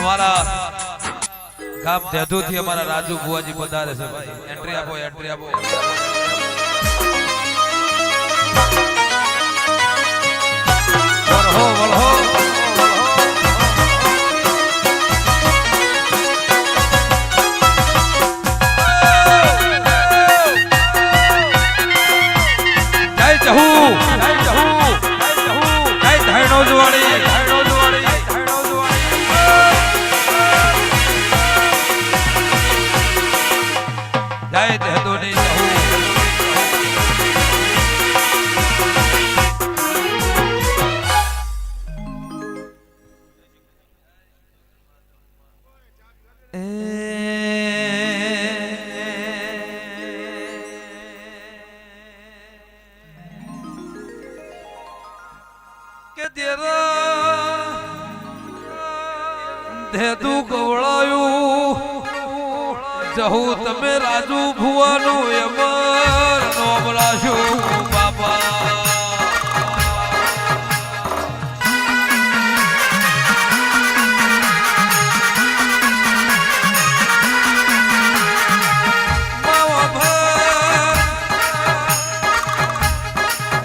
અમારા ગામ દેધુ થી અમારા રાજુ બુઆજી પધારે છે ભાઈ એન્ટ્રી આપો વળહો વળહો દેદુ ગવળાયું જહુ તમે રાજુ ભુવાનું એમર નોબરાશો બાપા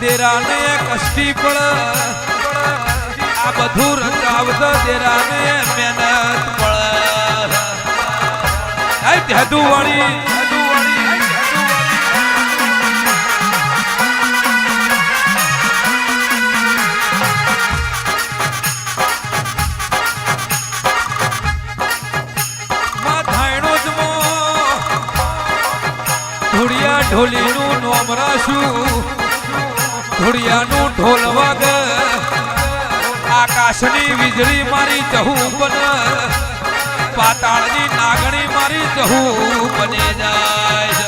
દેરાને કષ્ટી પડ આ બધું રંગાવત દેરાને મહેનત પડે આય દેદુ વાળી માં ધાયણો જમો ધોળિયા ઢોલીનું નોમ રાશું ધોળિયાનું ઢોલ વાગ આકાશની વીજળી મારી જહુ બન પાતાળની નાગણી મારી જહુ બને જાય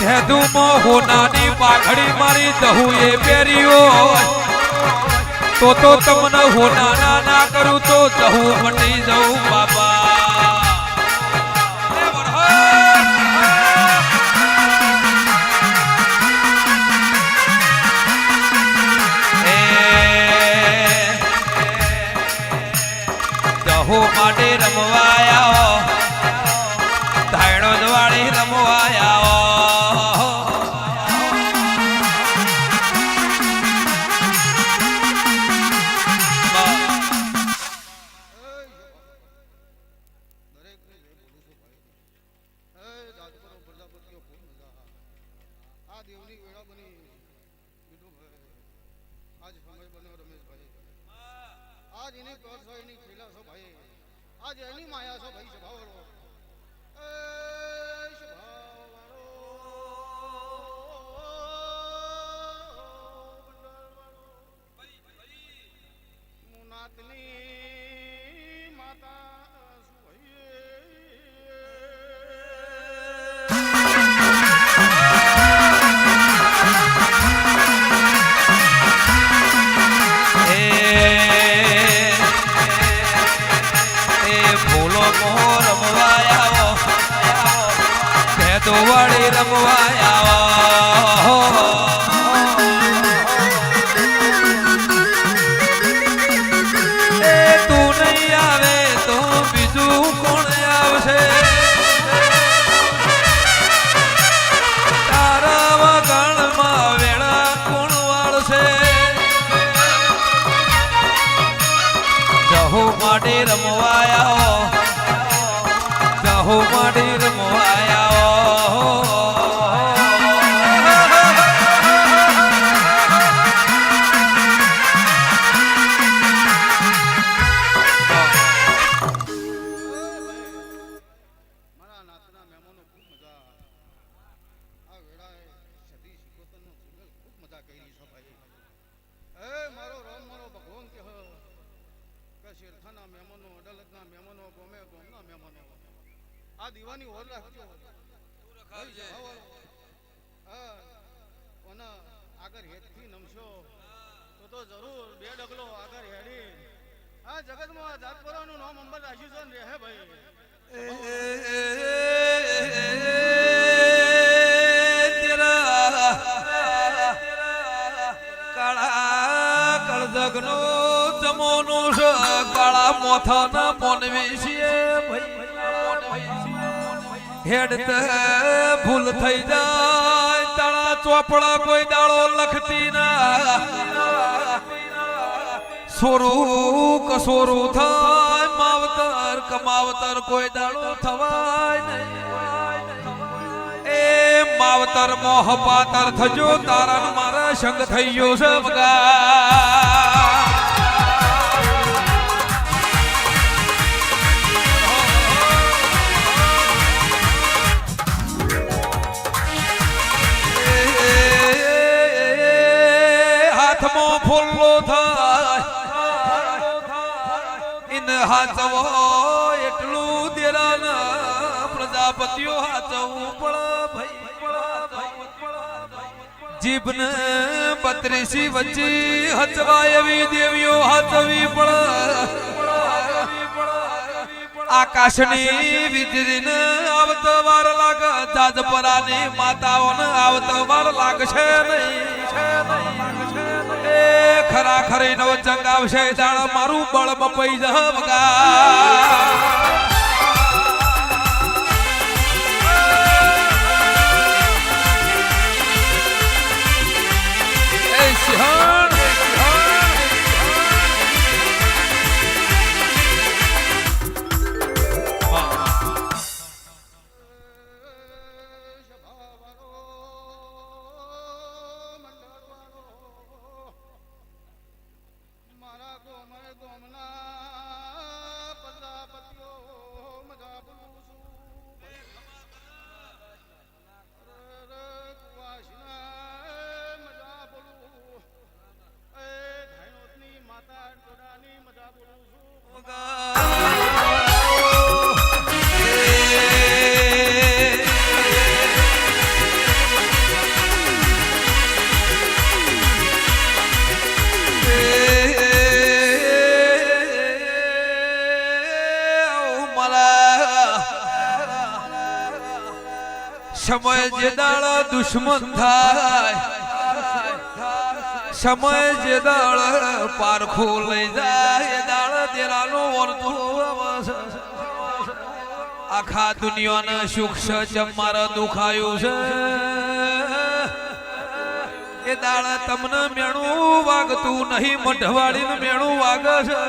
દેધુમાં હોનાની પાઘડી મારી જહુ એ પહેર્યો તો તમને હોના ના કરું તો જહું મટી જવું બાબા જહુ માટે રમવાયા ધાયણો દ્વાળી રમવાયા आज इन्हीं प्यार सो इन्हीं खिला सो भाई आज इन्हीं माया सो भाई स्वभावरो मुनातनी माता વાળી રમવાયા તું નહીં આવે તો બીજું કોણ આવશે તારા વગણમાં વેળા કોણ વાળશે જહુ માટે રમવાયા જહુ માટે રમવાયા આ દીવાની ઓર રાખજો અને આગળ હેઠથી નમશો તો જરૂર બે ડગલો આગળ હેડી આ જગતમાં જાતપરાનું નામ અંબર રાખ્યું છે ને રહે ભાઈ માથાના મોનવી છીએ હેડતે ભૂલ થઈ જાય તારા ચોપડા કોઈ દાડો લખતી ના સોરું કસોરું થાય માવતર કમાવતર કોઈ દાડો થવાય નહીં એ માવતર મોહ પાતર થજો તારા મારા સંગ થઈ ગયો છે બગા હાથમાં ફૂલો થાય ઇન હાચવો એટલું દેરાના પ્રજાપતિઓ હાચવું પડે જીભને 32 વચ્ચે હચવાય એવી દેવીઓ હાચવી પડે આકાશની વીજળીને આવતો વાર લાગે જાજપરાની માતાઓને આવતો વાર લાગશે નહીં એ ખરા ખરી નો જંગ આવશે દાળ મારું બળ બપઈ જવગા સમય જે દાળ દુશ્મન થાય સમય જે દાળ પારખું લઈ જાય દાળ દેરાનો વર્તું આખા દુનિયાને સુખ છે જેમ મારે દુખાયું છે એ દાળ તમને મેણું વાગતું નહીં મઢવાડીને મેણું વાગે છે